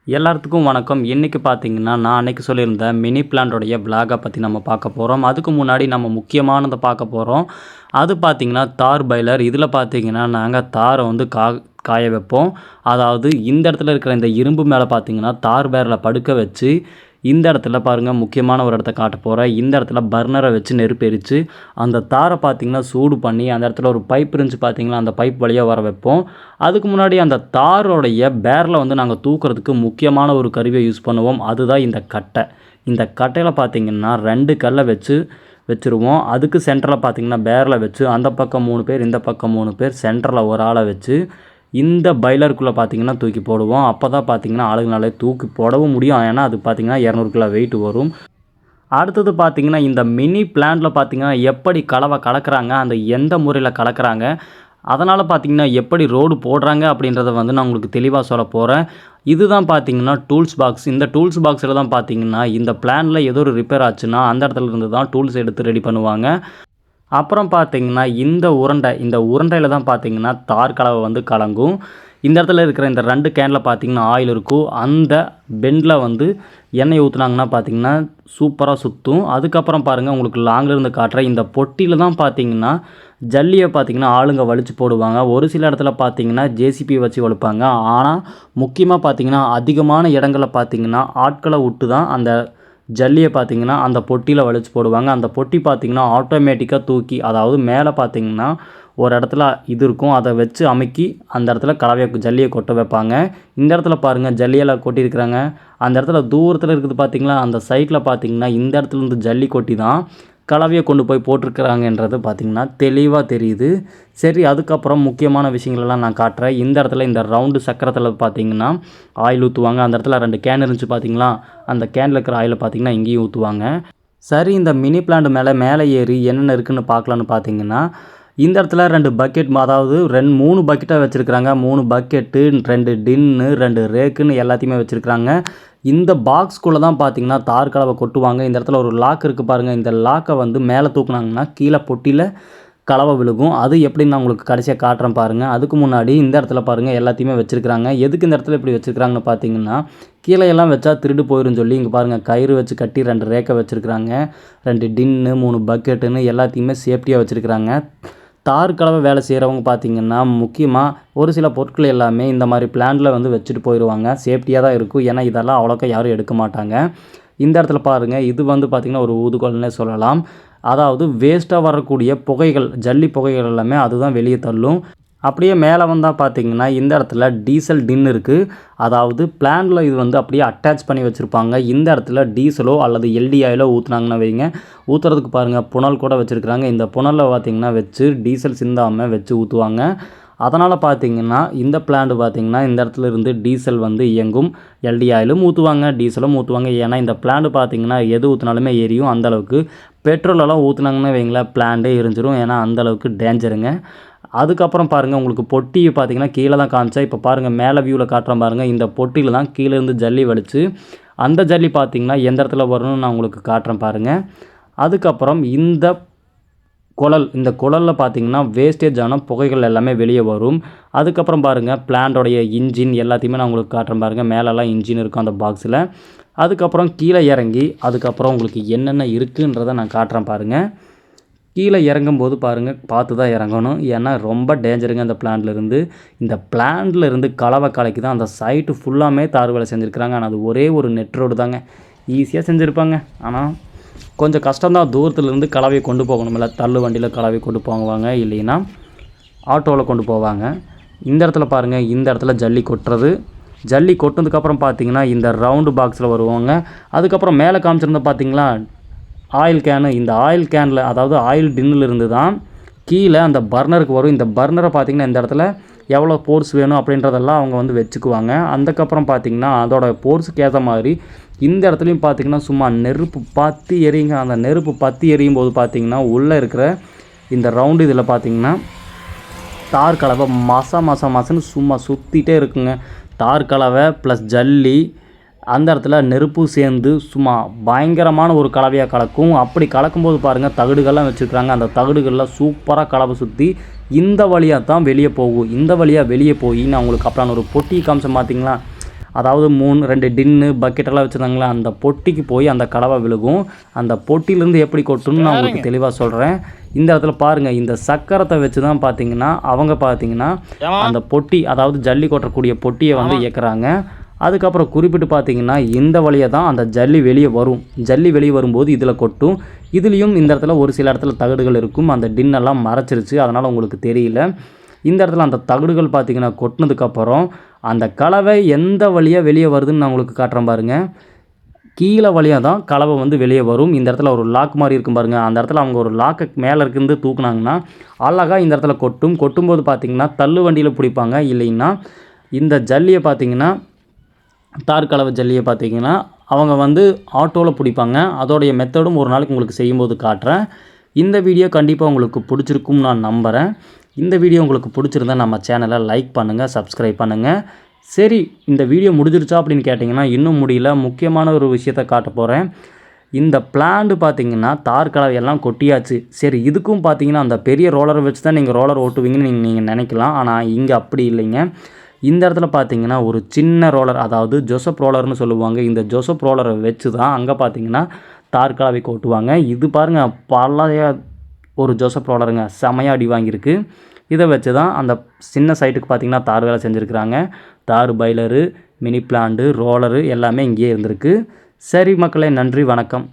எல்லாத்துக்கும் வணக்கம். இன்றைக்கி பார்த்தீங்கன்னா, நான் அன்றைக்கி சொல்லியிருந்தேன் மினி பிளான்ட்டோடைய விளாகை பற்றி நம்ம பார்க்க போகிறோம். அதுக்கு முன்னாடி நம்ம முக்கியமானதை பார்க்க போகிறோம். அது பார்த்திங்கன்னா தார் பாய்லர். இதில் பார்த்திங்கன்னா நாங்கள் தாரை வந்து காய வைப்போம். அதாவது இந்த இடத்துல இருக்கிற இந்த இரும்பு மேலே பார்த்திங்கன்னா தார் பேரில் படுக்க வச்சு இந்த இடத்துல பாருங்கள் முக்கியமான ஒரு இடத்த காட்ட போகிறேன். இந்த இடத்துல பர்னரை வச்சு நெருப்பு எரித்து அந்த தாரை பார்த்திங்கன்னா சூடு பண்ணி அந்த இடத்துல ஒரு பைப் இருந்துச்சு பார்த்திங்களா, அந்த பைப் வழியாக வர வைப்போம். அதுக்கு முன்னாடி அந்த தாரோடைய பேரில் வந்து நாங்கள் தூக்குறதுக்கு முக்கியமான ஒரு கருவியை யூஸ் பண்ணுவோம். அதுதான் இந்த கட்டை. இந்த கட்டையில் பார்த்திங்கன்னா 2 கல்லை வச்சுருவோம். அதுக்கு சென்டரில் பார்த்திங்கன்னா பேரில் வச்சு அந்த பக்கம் 3 பேர், இந்த பக்கம் 3 பேர், சென்டரில் ஒரு ஆளை வச்சு இந்த பாய்லருக்குள்ளே பார்த்திங்கன்னா தூக்கி போடுவோம். அப்போ தான் பார்த்திங்கன்னா ஆளுங்களாலே தூக்கி போடவும் முடியும். ஏன்னா அது பார்த்திங்கன்னா 200 கிலோ வெயிட் வரும். அடுத்தது பார்த்திங்கன்னா இந்த மினி பிளான்ட்டில் பார்த்திங்கன்னா எப்படி கலக்கிறாங்க, அந்த எந்த முறையில் கலக்கிறாங்க, அதனால் பார்த்திங்கன்னா எப்படி ரோடு போடுறாங்க அப்படின்றத வந்து நான் உங்களுக்கு தெளிவாக சொல்ல போகிறேன். இதுதான் பார்த்திங்கன்னா டூல்ஸ் பாக்ஸ். இந்த டூல்ஸ் பாக்ஸில் தான் பார்த்திங்கன்னா இந்த பிளானில் ஏதோ ஒரு ரிப்பேர் ஆச்சுன்னா அந்த இடத்துல இருந்து தான் டூல்ஸ் எடுத்து ரெடி பண்ணுவாங்க. அப்புறம் பார்த்திங்கன்னா இந்த உருண்டையில் தான் பார்த்திங்கன்னா தார் கலவை வந்து கலங்கும். இந்த இடத்துல இருக்கிற இந்த 2 கேனில் பார்த்திங்கன்னா ஆயில் இருக்கும். அந்த பெண்டில் வந்து எண்ணெய் ஊற்றுனாங்கன்னா பார்த்திங்கன்னா சூப்பராக சுற்றும். அதுக்கப்புறம் பாருங்கள் உங்களுக்கு லாங்கில் இருந்து காட்டுறேன். இந்த பொட்டியில் தான் பார்த்திங்கன்னா ஜல்லியை பார்த்திங்கன்னா ஆளுங்க வலிச்சு போடுவாங்க. ஒரு சில இடத்துல பார்த்திங்கன்னா ஜேசிபி வச்சு வலுப்பாங்க. ஆனால் முக்கியமாக பார்த்திங்கன்னா அதிகமான இடங்களில் பார்த்திங்கன்னா ஆட்களை விட்டு தான் அந்த ஜல்லியை பார்த்திங்கன்னா அந்த பொட்டியில் வலிச்சு போடுவாங்க. அந்த பொட்டி பார்த்திங்கன்னா ஆட்டோமேட்டிக்காக தூக்கி, அதாவது மேலே பார்த்திங்கன்னா ஒரு இடத்துல இது இருக்கும், அதை வச்சு அமுக்கி அந்த இடத்துல ஜல்லியை கொட்ட வைப்பாங்க. இந்த இடத்துல பாருங்கள் ஜல்லியெல்லாம் கொட்டியிருக்கிறாங்க. அந்த இடத்துல தூரத்தில் இருக்குது பார்த்திங்களா, அந்த சைட்டில் பார்த்திங்கன்னா இந்த இடத்துல இருந்து ஜல்லி கொட்டி தான் கலவையை கொண்டு போய் போட்டிருக்கிறாங்கன்றது பார்த்திங்கன்னா தெளிவாக தெரியுது. சரி, அதுக்கப்புறம் முக்கியமான விஷயங்களெல்லாம் நான் காட்டுறேன். இந்த இடத்துல இந்த ரவுண்டு சக்கரத்தில் பார்த்திங்கன்னா ஆயில் ஊற்றுவாங்க. அந்த இடத்துல 2 கேன் இருந்துச்சு பார்த்திங்களா, அந்த கேனில் இருக்கிற ஆயிலை பார்த்திங்கன்னா இங்கேயும் ஊற்றுவாங்க. சரி, இந்த மினி பிளான்ட் மேலே ஏறி என்னென்ன இருக்குதுன்னு பார்க்கலான்னு பார்த்திங்கன்னா இந்த இடத்துல 2 பக்கெட், அதாவது 3 பக்கெட்டாக வச்சுருக்குறாங்க. 3 பக்கெட்டு, 2 டின்னு, 2 ரேக்குன்னு எல்லாத்தையுமே வச்சுருக்குறாங்க. இந்த பாக்ஸ்குள்ளே தான் பார்த்திங்கன்னா தார் கலவை கொட்டுவாங்க. இந்த இடத்துல ஒரு லாக் இருக்குது பாருங்கள். இந்த லாக்கை வந்து மேலே தூக்குனாங்கன்னா கீழே பொட்டியில் கலவை விழுகும். அது எப்படின்னு நான் உங்களுக்கு கடைசியாக காட்டுறேன் பாருங்கள். அதுக்கு முன்னாடி இந்த இடத்துல பாருங்கள் எல்லாத்தையுமே வச்சுருக்குறாங்க. எதுக்கு இந்த இடத்துல இப்படி வச்சுருக்குறாங்கன்னு பார்த்தீங்கன்னா கீழே எல்லாம் வச்சா திருடு போயிடும் சொல்லி இங்கே பாருங்கள் கயிறு வச்சு கட்டி 2 ரேக்கை வச்சுருக்குறாங்க. 2 டின்னு, 3 பக்கெட்டுன்னு எல்லாத்தையுமே சேஃப்டியாக வச்சுருக்குறாங்க. தார் கலவை வேலை செய்கிறவங்க பார்த்திங்கன்னா முக்கியமாக ஒரு சில பொருட்கள் எல்லாமே இந்த மாதிரி பிளான்ட்டில் வந்து வச்சுட்டு போயிடுவாங்க. சேஃப்டியாக தான் இருக்கும். ஏன்னா இதெல்லாம் அவ்வளோக்கா யாரும் எடுக்க மாட்டாங்க. இந்த இடத்துல பாருங்கள் இது வந்து பார்த்திங்கன்னா ஒரு ஊதுகோல்னே சொல்லலாம். அதாவது வேஸ்ட்டாக வரக்கூடிய புகைகள், ஜல்லி புகைகள் எல்லாமே அதுதான் வெளியே தள்ளும். அப்படியே மேலே வந்தால் பார்த்திங்கன்னா இந்த இடத்துல டீசல் டின் இருக்குது. அதாவது பிளான்ட்டில் இது வந்து அப்படியே அட்டாச் பண்ணி வச்சுருப்பாங்க. இந்த இடத்துல டீசலோ அல்லது எல்டி ஆயிலோ ஊற்றுனாங்கன்னா வைங்க, ஊற்றுறதுக்கு பாருங்கள் புனல் கூட வச்சுருக்குறாங்க. இந்த புனலில் பார்த்திங்கன்னா வச்சு டீசல் சிந்தாமல் வச்சு ஊற்றுவாங்க. அதனால் பார்த்திங்கன்னா இந்த பிளான்ட் பார்த்திங்கன்னா இந்த இடத்துல இருந்து டீசல் வந்து இயங்கும். எல்டி ஆயிலும் ஊற்றுவாங்க, டீசலும் ஊற்றுவாங்க. ஏன்னா இந்த பிளான்ட் பார்த்திங்கன்னா எது ஊற்றினாலுமே எரியும். அந்தளவுக்கு பெட்ரோலெல்லாம் ஊற்றுனாங்கன்னு வைங்களேன் பிளான்ட்டே எரிஞ்சிடும். ஏன்னா அந்தளவுக்கு டேஞ்சருங்க. அதுக்கப்புறம் பாருங்கள் உங்களுக்கு பொட்டி பார்த்திங்கன்னா கீழே தான் காமிச்சேன். இப்போ பாருங்கள் மேலே வியூவில் காட்டுறேன் பாருங்கள். இந்த பொட்டியில் தான் கீழே இருந்து ஜல்லி வலிச்சு அந்த ஜல்லி பார்த்திங்கன்னா எந்த இடத்துல வரணும்னு நான் உங்களுக்கு காட்டுறேன் பாருங்கள். அதுக்கப்புறம் இந்த குழலில் பார்த்திங்கன்னா வேஸ்டேஜ் ஆன புகைகள் எல்லாமே வெளியே வரும். அதுக்கப்புறம் பாருங்கள் பிளான்ட்டோடைய இன்ஜின் எல்லாத்தையுமே நான் உங்களுக்கு காட்டுறேன் பாருங்கள். மேலெல்லாம் இன்ஜின் இருக்கும் அந்த பாக்ஸில். அதுக்கப்புறம் கீழே இறங்கி அதுக்கப்புறம் உங்களுக்கு என்னென்ன இருக்குன்றதை நான் காட்டுறேன் பாருங்கள். கீழே இறங்கும்போது பாருங்கள் பார்த்து தான் இறங்கணும். ஏன்னா ரொம்ப டேஞ்சருங்க அந்த பிளான்ட்லேருந்து. இந்த பிளான்ட்லேருந்து கலவை கலைக்கு தான் அந்த சைட்டு ஃபுல்லாமே தார் வேலை செஞ்சுருக்கிறாங்க. ஆனால் அது ஒரே ஒரு நெட் ரோடு தாங்க, ஈஸியாக செஞ்சுருப்பாங்க. ஆனால் கொஞ்சம் கஷ்டம்தான். தூரத்துலேருந்து கலவையை கொண்டு போகணும்ல, தள்ளு வண்டியில் கலவையை கொண்டு போவாங்க, இல்லைன்னா ஆட்டோவில் கொண்டு போவாங்க. இந்த இடத்துல பாருங்கள் இந்த இடத்துல ஜல்லி கொட்டுறது. ஜல்லி கொட்டினதுக்கப்புறம் பார்த்திங்கன்னா இந்த ரவுண்டு பாக்ஸில் வருவாங்க. அதுக்கப்புறம் மேலே காமிச்சிருந்தா பார்த்திங்களா ஆயில் கேனு. இந்த ஆயில் கேனில், அதாவது ஆயில் டின்னில் இருந்து தான் கீழே அந்த பர்னருக்கு வரும். இந்த பர்னரை பார்த்திங்கன்னா இந்த இடத்துல எவ்வளோ போர்ஸ் வேணும் அப்படின்றதெல்லாம் அவங்க வந்து வச்சுக்குவாங்க. அதுக்கப்புறம் பார்த்திங்கன்னா அதோட போர்ஸுக்கு ஏற்ற மாதிரி இந்த இடத்துலையும் பார்த்திங்கன்னா சும்மா நெருப்பு பற்றி எரியுங்க. அந்த நெருப்பு பற்றி எரியும் போது பார்த்திங்கன்னா உள்ளே இருக்கிற இந்த ரவுண்டு இதில் பார்த்திங்கன்னா தார் கலவை மசன்னு சும்மா சுற்றிட்டே இருக்குங்க. தார் கலவை ப்ளஸ் ஜல்லி அந்த இடத்துல நெருப்பு சேர்ந்து சும்மா பயங்கரமான ஒரு கலவையாக கலக்கும். அப்படி கலக்கும்போது பாருங்கள் தகடுகள்லாம் வச்சுருக்குறாங்க. அந்த தகடுகளில் சூப்பராக கலவை சுற்றி இந்த வழியாக தான் வெளியே போகும். இந்த வழியாக வெளியே போய் நான் உங்களுக்கு அப்புறம் ஒரு பொட்டி காமிச்சேன் பார்த்திங்களா, அதாவது 2 டின்னு பக்கெட்டெல்லாம் வச்சுருந்தாங்களே அந்த பொட்டிக்கு போய் அந்த கலவை விழுகும். அந்த பொட்டியிலேருந்து எப்படி கொட்டுன்னு நான் உங்களுக்கு தெளிவாக சொல்கிறேன். இந்த இடத்துல பாருங்கள், இந்த சக்கரத்தை வச்சு தான் பார்த்தீங்கன்னா அவங்க பார்த்தீங்கன்னா அந்த பொட்டி, அதாவது ஜல்லி கொட்டக்கூடிய பொட்டியை வந்து இயக்குறாங்க. அதுக்கப்புறம் குறிப்பிட்டு பார்த்தீங்கன்னா இந்த வழியாக தான் அந்த ஜல்லி வெளியே வரும். ஜல்லி வெளியே வரும்போது இதில் கொட்டும். இதுலேயும் இந்த இடத்துல ஒரு சில இடத்துல தகடுகள் இருக்கும். அந்த டின்னெல்லாம் மறைச்சிருச்சு, அதனால் உங்களுக்கு தெரியல. இந்த இடத்துல அந்த தகடுகள் பார்த்தீங்கன்னா கொட்டினதுக்கப்புறம் அந்த கலவை எந்த வழியாக வெளியே வருதுன்னு நான் உங்களுக்கு காட்டுறேன் பாருங்கள். கீழே வழியாக தான் கலவை வந்து வெளியே வரும். இந்த இடத்துல ஒரு லாக் மாதிரி இருக்கும் பாருங்கள். அந்த இடத்துல அவங்க ஒரு லாக்கை மேலே இருந்து தூக்குனாங்கன்னா அழகாக இந்த இடத்துல கொட்டும்போது பார்த்தீங்கன்னா தள்ளு வண்டியில் பிடிப்பாங்க. இல்லைன்னா இந்த ஜல்லியை பார்த்தீங்கன்னா தார் கலவை ஜல்லியை பார்த்தீங்கன்னா அவங்க வந்து ஆட்டோவில் பிடிப்பாங்க. அதோடைய மெத்தடும் ஒரு நாளைக்கு உங்களுக்கு செய்யும்போது காட்டுறேன். இந்த வீடியோ கண்டிப்பாக உங்களுக்கு பிடிச்சிருக்கும்னு நான் நம்புகிறேன். இந்த வீடியோ உங்களுக்கு பிடிச்சிருந்தா நம்ம சேனலை லைக் பண்ணுங்கள், சப்ஸ்கிரைப் பண்ணுங்கள். சரி, இந்த வீடியோ முடிஞ்சிருச்சா அப்படின்னு கேட்டிங்கன்னா இன்னும் முடியல. முக்கியமான ஒரு விஷயத்தை காட்ட போகிறேன். இந்த பிளான்ட் பார்த்தீங்கன்னா தார் கலவையெல்லாம் கொட்டியாச்சு. சரி, இதுக்கும் பார்த்தீங்கன்னா அந்த பெரிய ரோலரை வச்சு தான் நீங்கள் ரோலர் ஓட்டுவீங்கன்னு நீங்கள் நினைக்கலாம். ஆனால் இங்கே அப்படி இல்லைங்க. இந்த இடத்துல பார்த்தீங்கன்னா ஒரு சின்ன ரோலர், அதாவது ஜோசப் ரோலர்னு சொல்லுவாங்க. இந்த ஜோசப் ரோலரை வச்சு தான் அங்கே பார்த்தீங்கன்னா தார் கலவை கொட்டுவாங்க. இது பாருங்கள், பழைய ஒரு ஜோசப் ரோலருங்க, செமையாக அடி வாங்கியிருக்கு. இதை வச்சு தான் அந்த சின்ன சைட்டுக்கு பார்த்திங்கன்னா தார் வேலை செஞ்சுருக்குறாங்க. தார் பைலரு, மினி பிளான்ட்டு, ரோலரு எல்லாமே இங்கேயே இருந்திருக்கு. சரி மக்களே, நன்றி, வணக்கம்.